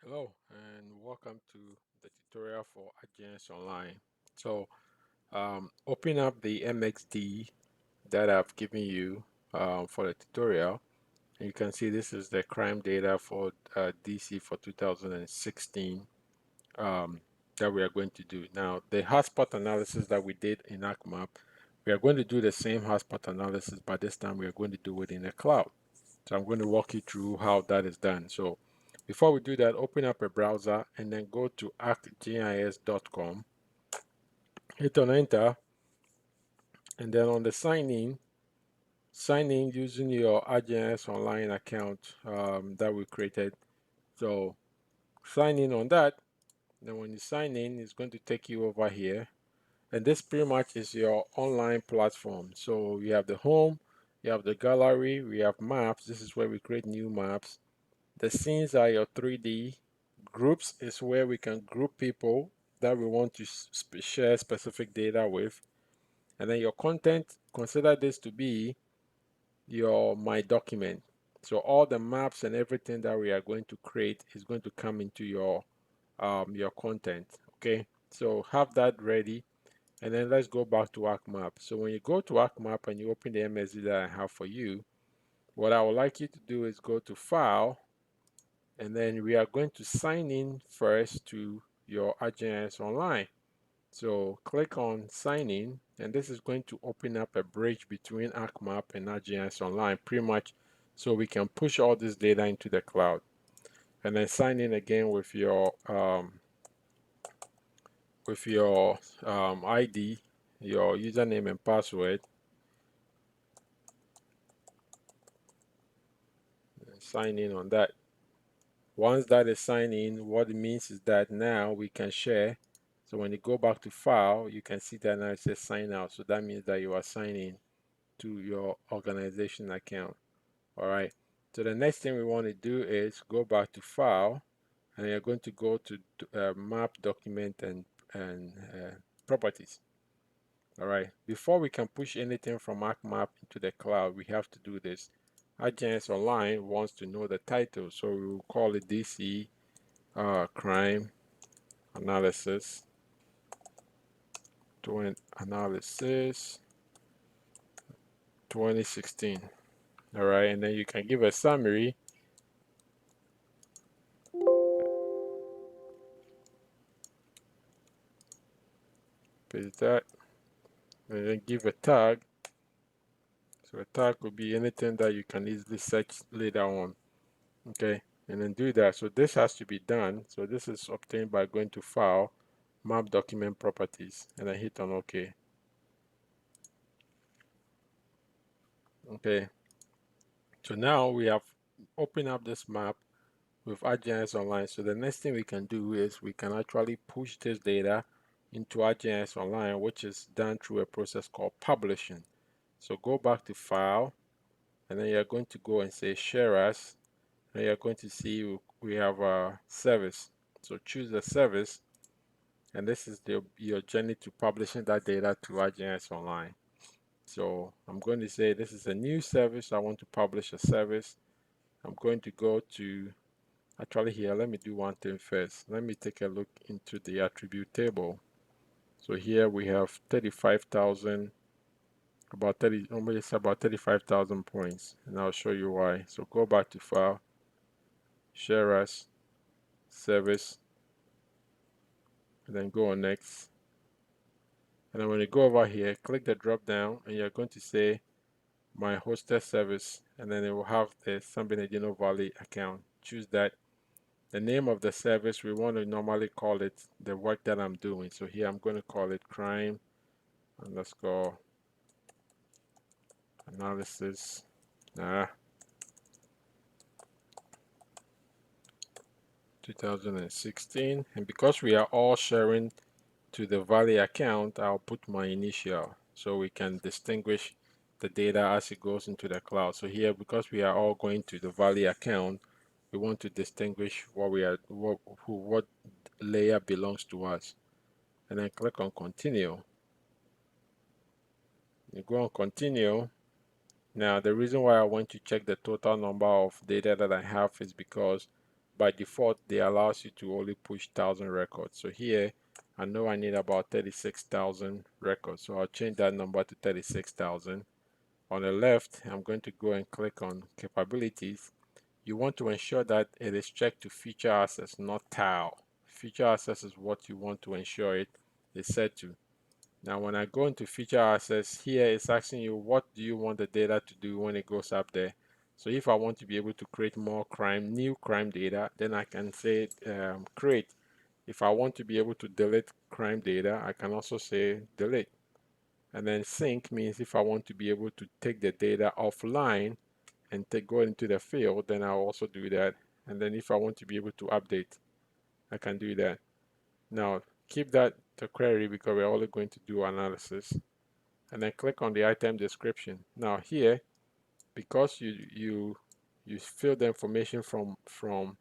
Hello and welcome to the tutorial for ArcGIS Online. So open up the MXD that I've given you for the tutorial. And you can see this is the crime data for DC for 2016 that we are going to do. Now the hotspot analysis that we did in ArcMap, we are going to do the same hotspot analysis, but this time we are going to do it in the cloud. So I'm going to walk you through how that is done. So before we do that, open up a browser and then go to arcgis.com, hit on enter, and then on the sign in using your ArcGIS online account that we created. So sign in on that. Then when you sign in, it's going to take you over here. And this pretty much is your online platform. So you have the home, you have the gallery, we have maps. This is where we create new maps. The scenes are your 3D. Groups is where we can group people that we want to share specific data with. And then your content, consider this to be your My Document. So all the maps and everything that we are going to create is going to come into your content. Okay, so have that ready. And then let's go back to ArcMap. So when you go to ArcMap and you open the MSD that I have for you, what I would like you to do is go to File, and then we are going to sign in first to your ArcGIS Online. So click on sign in, and this is going to open up a bridge between ArcMap and ArcGIS Online, pretty much so we can push all this data into the cloud. And then sign in again with your ID, your username and password. And sign in on that. Once that is signed in, what it means is that now we can share. So when you go back to file, you can see that now it says sign out. So that means that you are signing to your organization account. All right. So the next thing we want to do is go back to file, and you're going to go to map, document, and properties. All right. Before we can push anything from ArcMap into the cloud, we have to do this. ArcGIS Online wants to know the title, so we will call it DC crime analysis, doing analysis 2016. All right, and then you can give a summary. Paste that, and then give a tag. So a tag could be anything that you can easily search later on. Okay, and then do that. So this has to be done. So this is obtained by going to File, Map Document Properties, and then hit on OK. Okay, so now we have opened up this map with ArcGIS Online. So the next thing we can do is we can actually push this data into ArcGIS Online, which is done through a process called publishing. So go back to File, and then you're going to go and say Share As, and you're going to see we have a service. So choose the service, and this is your journey to publishing that data to ArcGIS Online. So I'm going to say this is a new service. I want to publish a service. I'm going to go to Actually here, let me do one thing first. Let me take a look into the attribute table. So here we have 35,000, almost about 35,000 points. And I'll show you why. So go back to File, Share As, Service, and then go on Next. And then when you go over here, click the drop down, and you're going to say My Hosted Service, and then it will have the San Bernardino Valley account. Choose that. The name of the service, we want to normally call it the work that I'm doing. So here I'm going to call it crime underscore analysis 2016. And because we are all sharing to the Valley account, I'll put my initial so we can distinguish the data as it goes into the cloud. So here, because we are all going to the Valley account, we want to distinguish what layer belongs to us. And then click on continue. You go on continue. Now the reason why I want to check the total number of data that I have is because by default, they allows you to only push 1,000 records. So here, I know I need about 36,000 records. So I'll change that number to 36,000. On the left, I'm going to go and click on capabilities. You want to ensure that it is checked to feature access, not tile. Feature access is what you want to ensure it is set to. Now, when I go into feature access, here it's asking you what do you want the data to do when it goes up there. So if I want to be able to create more new crime data, then I can say create. If I want to be able to delete crime data, I can also say delete. And then sync means if I want to be able to take the data offline and go into the field, then I'll also do that. And then if I want to be able to update, I can do that. Now, keep that to query because we're only going to do analysis. And then click on the item description. Now here, because you fill the information from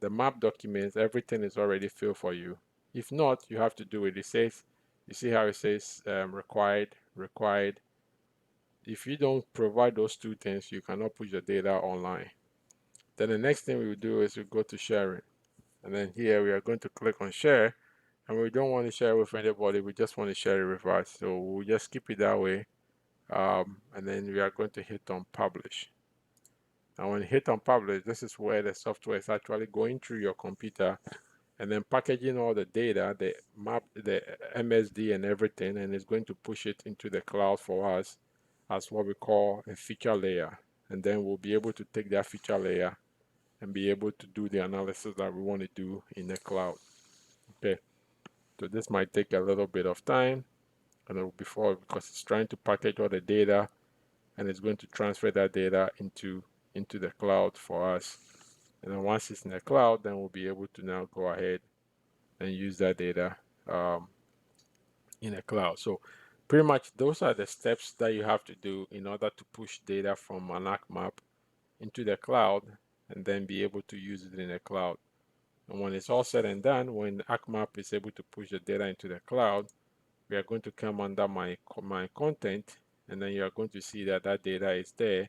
the map documents, everything is already filled for you. If not, you have to do it. It says, you see how it says required. If you don't provide those two things, you cannot put your data online. Then the next thing we will do is we go to sharing. And then here we are going to click on share. And we don't want to share with anybody. We just want to share it with us. So we'll just keep it that way. And then we are going to hit on publish. Now when you hit on publish, this is where the software is actually going through your computer and then packaging all the data, the map, the MSD and everything, and it's going to push it into the cloud for us as what we call a feature layer. And then we'll be able to take that feature layer and be able to do the analysis that we want to do in the cloud. Okay, so this might take a little bit of time because it's trying to package all the data and it's going to transfer that data into the cloud for us. And then once it's in the cloud, then we'll be able to now go ahead and use that data in the cloud. So pretty much those are the steps that you have to do in order to push data from an ArcMap into the cloud and then be able to use it in the cloud. And when it's all said and done, when ArcMap is able to push the data into the cloud, we are going to come under my content, and then you are going to see that that data is there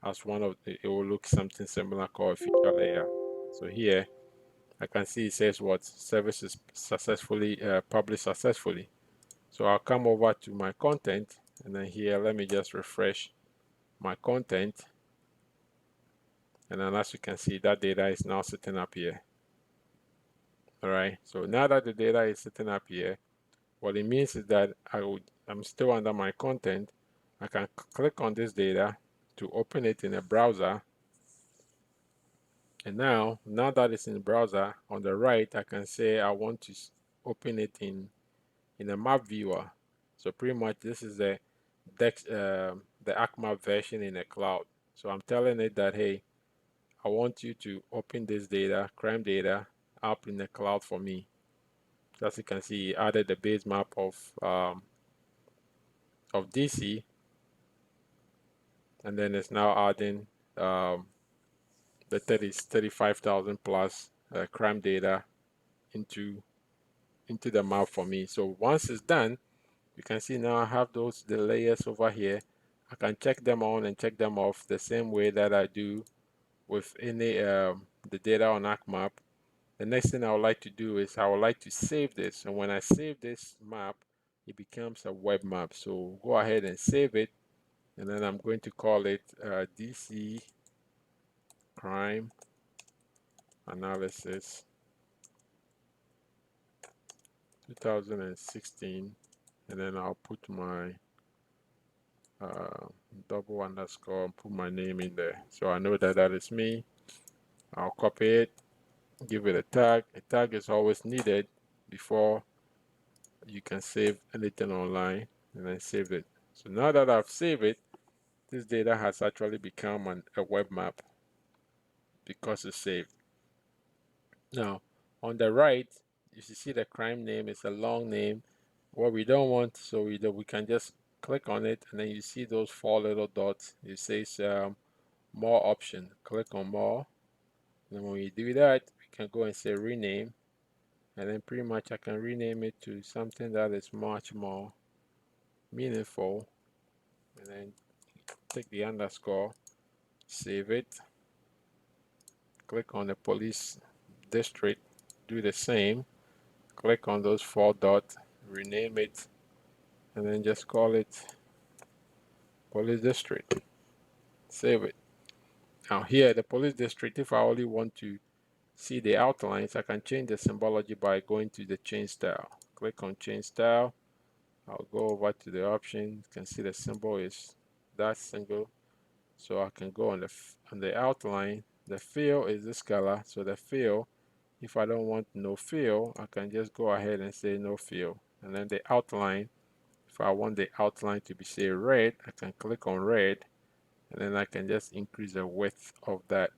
as one of it will look something similar called a feature layer. So here I can see it says what services successfully published successfully. So I'll come over to my content, and then here let me just refresh my content, and then as you can see that data is now sitting up here. All right, so now that the data is sitting up here, what it means is that I'm still under my content. I can click on this data to open it in a browser. And now that it's in the browser, on the right, I can say I want to open it in a map viewer. So pretty much this is the ArcMap version in the cloud. So I'm telling it that, hey, I want you to open this data, crime data, up in the cloud for me. As you can see, it added the base map of DC, and then it's now adding the 35,000 plus crime data into the map for me. So once it's done, you can see now I have the layers over here. I can check them on and check them off the same way that I do with any the data on ArcMap. The next thing I would like to do is I would like to save this, and when I save this map, it becomes a web map. So go ahead and save it, and then I'm going to call it DC Crime Analysis 2016, and then I'll put my double underscore and put my name in there, so I know that that is me. I'll copy it, give it a tag. A tag is always needed before you can save anything online, and then save it. So now that I've saved it, this data has actually become a web map because it's saved. Now on the right, you see the crime name is a long name. What we don't want, so we can just click on it, and then you see those 4 little dots. It says more option. Click on more, and when we do that, we can go and say rename, and then pretty much I can rename it to something that is much more meaningful, and then take the underscore, save it, click on the police district, do the same. Click on those 4 dots, rename it, and then just call it police district. Save it. Now here, the police district, if I only want to see the outlines, I can change the symbology by going to the change style. Click on change style. I'll go over to the option. You can see the symbol is that single. So I can go on the outline. The fill is this color. So the fill, if I don't want no fill, I can just go ahead and say no fill. And then the outline, if I want the outline to be say red, I can click on red, and then I can just increase the width of that.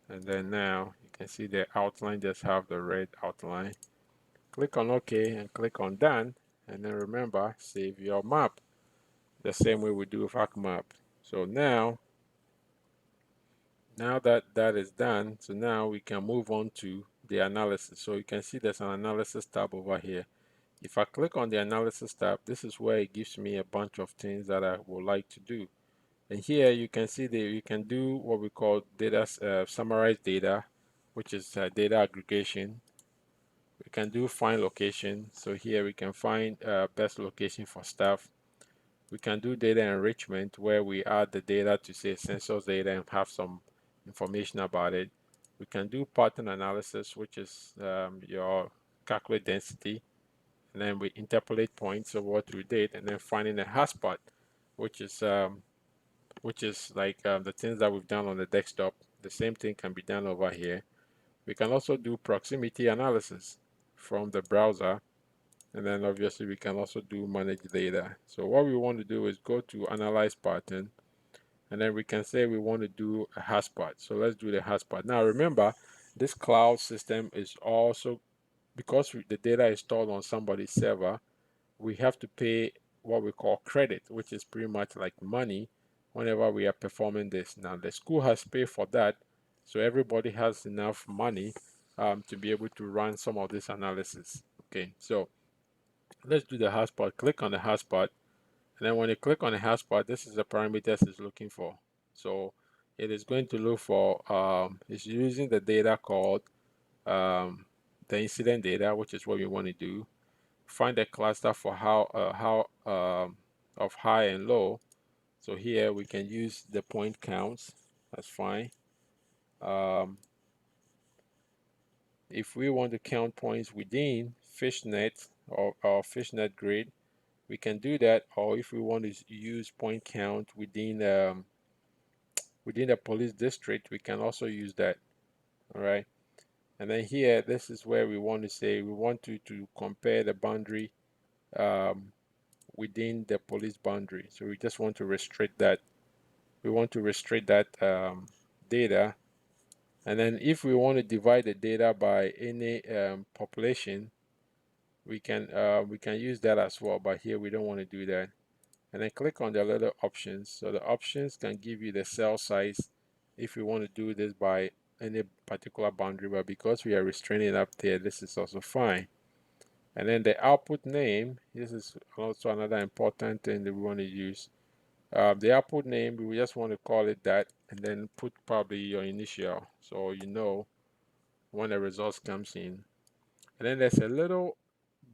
And then now you can see the outline just have the red outline. Click on OK and click on done. And then remember, save your map the same way we do with ArcMap. So now that that is done, so now we can move on to the analysis. So you can see there's an analysis tab over here. If I click on the analysis tab, this is where it gives me a bunch of things that I would like to do. And here you can see that you can do what we call data summarize data, which is data aggregation. We can do find location. So here we can find best location for stuff. We can do data enrichment, where we add the data to say census data and have some information about it. We can do pattern analysis, which is your calculate density, and then we interpolate points of what we did, and then finding a hotspot, which is like the things that we've done on the desktop. The same thing can be done over here. We can also do proximity analysis from the browser, and then obviously we can also do manage data. So what we want to do is go to analyze pattern, and then we can say we want to do a hotspot. So let's do the hotspot. Now remember, this cloud system is also, because the data is stored on somebody's server, we have to pay what we call credit, which is pretty much like money whenever we are performing this. Now the school has paid for that, so everybody has enough money to be able to run some of this analysis. Okay, so let's do the hotspot. Click on the hotspot, and then when you click on the hotspot, this is the parameters it's looking for. So it is going to look for it's using the data called the incident data, which is what we want to do. Find a cluster for how of high and low. So here we can use the point counts. That's fine. If we want to count points within fishnet or fishnet grid, we can do that. Or if we want to use point count within the police district, we can also use that. All right. And then here, this is where we want to say we want to compare the boundary within the police boundary. So we just want to restrict that. We want to restrict that data. And then if we want to divide the data by any population, we can use that as well. But here we don't want to do that. And then click on the little options. So the options can give you the cell size if we want to do this by any particular boundary, but because we are restraining up there, this is also fine. And then the output name, this is also another important thing that we want to use. The output name, we just want to call it that, and then put probably your initial, so you know when the results comes in. And then there's a little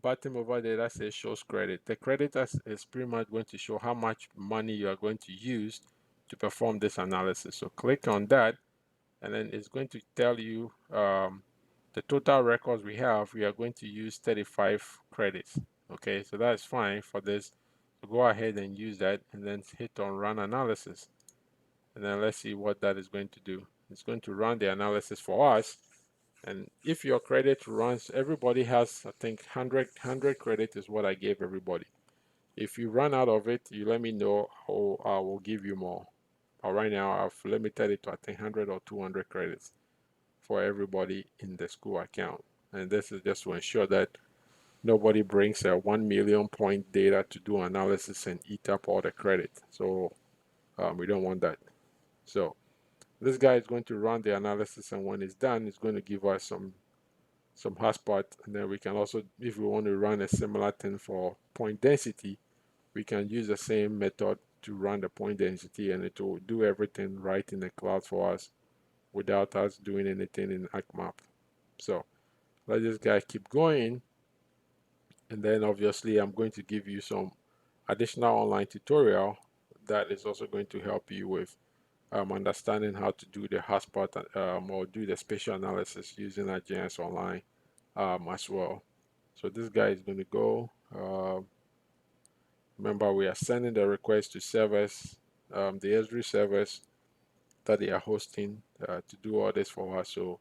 button over there that says shows credit. The credit is pretty much going to show how much money you are going to use to perform this analysis. So click on that, and then it's going to tell you the total records we have. We are going to use 35 credits. Okay, so that's fine for this. So go ahead and use that, and then hit on run analysis, and then let's see what that is going to do. It's going to run the analysis for us. And if your credit runs, everybody has, I think 100 credit is what I gave everybody. If you run out of it, you let me know, or I will give you more. But right now I've limited it to I think 100 or 200 credits for everybody in the school account. And this is just to ensure that nobody brings a 1 million point data to do analysis and eat up all the credit. So we don't want that. So this guy is going to run the analysis, and when it's done, it's going to give us some hotspot. And then we can also, if we want to run a similar thing for point density, we can use the same method to run the point density, and it will do everything right in the cloud for us. without us doing anything in ArcMap. So let this guy keep going, and then obviously I'm going to give you some additional online tutorial that is also going to help you with understanding how to do the hotspot or do the spatial analysis using ArcGIS Online as well. So this guy is going to go. Remember, we are sending the request to servers, the S3 servers that they are hosting to do all this for us. So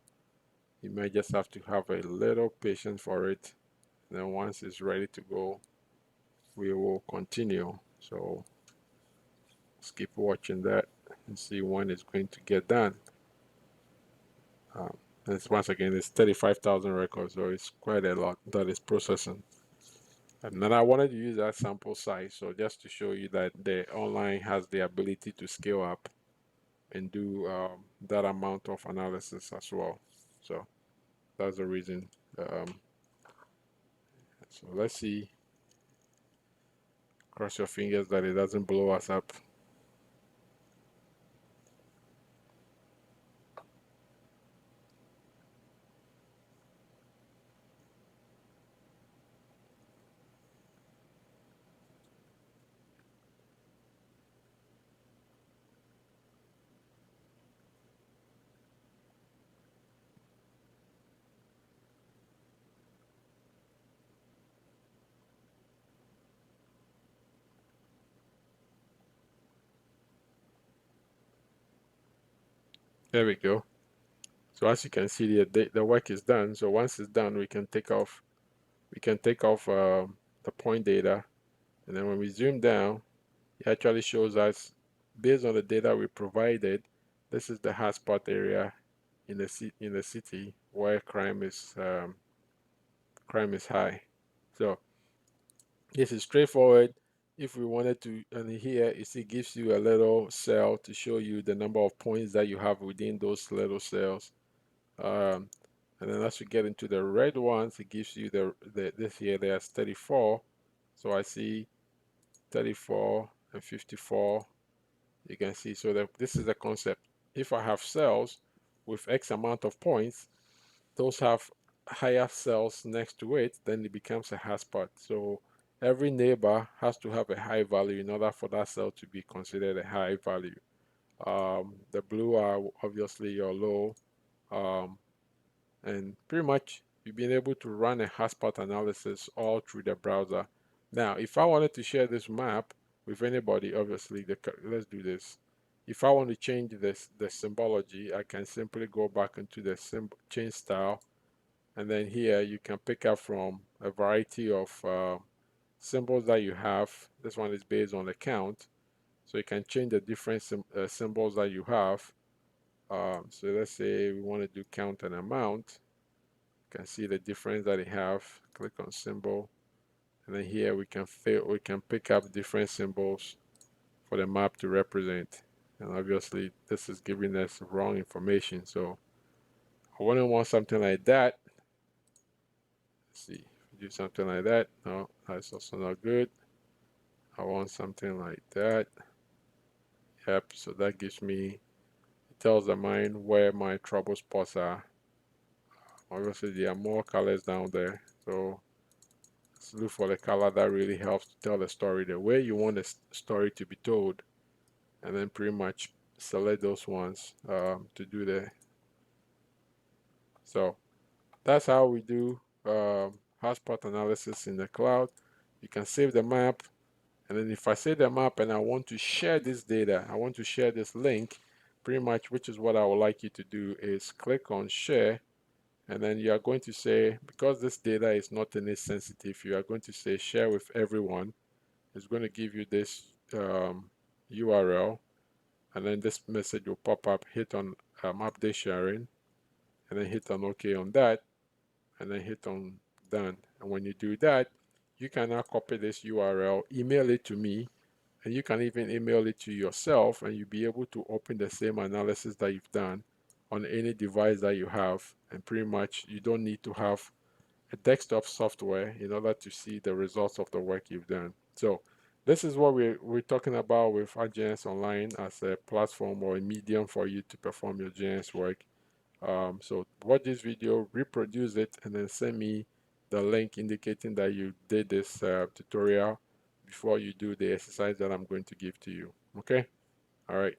you might just have to have a little patience for it. And then once it's ready to go, we will continue. So let's keep watching that and see when it's going to get done. And once again, it's 35,000 records, so it's quite a lot that is processing. And then I wanted to use that sample size, so just to show you that the online has the ability to scale up and do that amount of analysis as well. So that's the reason. So let's see. Cross your fingers that it doesn't blow us up. There we go. So as you can see, the work is done. So once it's done, we can take off. We can take off the point data, and then when we zoom down, it actually shows us, based on the data we provided, this is the hotspot area in the city where crime is high. So this is straightforward. If we wanted to, and here it gives you a little cell to show you the number of points that you have within those little cells. Um, and then as we get into the red ones, it gives you this here, there's 34. So I see 34 and 54. You can see, so that this is the concept. If I have cells with X amount of points, those have higher cells next to it, then it becomes a hotspot. So every neighbor has to have a high value in order for that cell to be considered a high value. The blue are obviously your low, and pretty much you've been able to run a hotspot analysis all through the browser. Now, if I wanted to share this map with anybody, obviously, let's do this. If I want to change the symbology, I can simply go back into the change style, and then here you can pick up from a variety of symbols that you have. This one is based on the count, so you can change the different symbols that you have. So let's say we want to do count and amount. You can see the difference that they have. Click on symbol, and then here we can pick up different symbols for the map to represent. And obviously this is giving us wrong information, so I wouldn't want something like that. Let's see, do something like that. No, that's also not good. I want something like that. Yep, so that gives me, it tells the mind where my trouble spots are. Obviously there are more colors down there, so let's look for the color that really helps to tell the story the way you want the story to be told, and then pretty much select those ones to do the. So that's how we do hotspot analysis in the cloud. You can save the map, and then if I save the map and I want to share this data, I want to share this link, pretty much, which is what I would like you to do, is click on share, and then you are going to say, because this data is not any sensitive, you are going to say share with everyone. It's going to give you this URL, and then this message will pop up. Hit on update sharing, and then hit on OK on that, and then hit on done. And when you do that, you can now copy this URL, email it to me, and you can even email it to yourself, and you'll be able to open the same analysis that you've done on any device that you have. And pretty much you don't need to have a desktop software in order to see the results of the work you've done. So this is what we're talking about with ArcGIS Online as a platform or a medium for you to perform your GIS work. So watch this video, reproduce it, and then send me the link indicating that you did this tutorial before you do the exercise that I'm going to give to you. Okay? All right.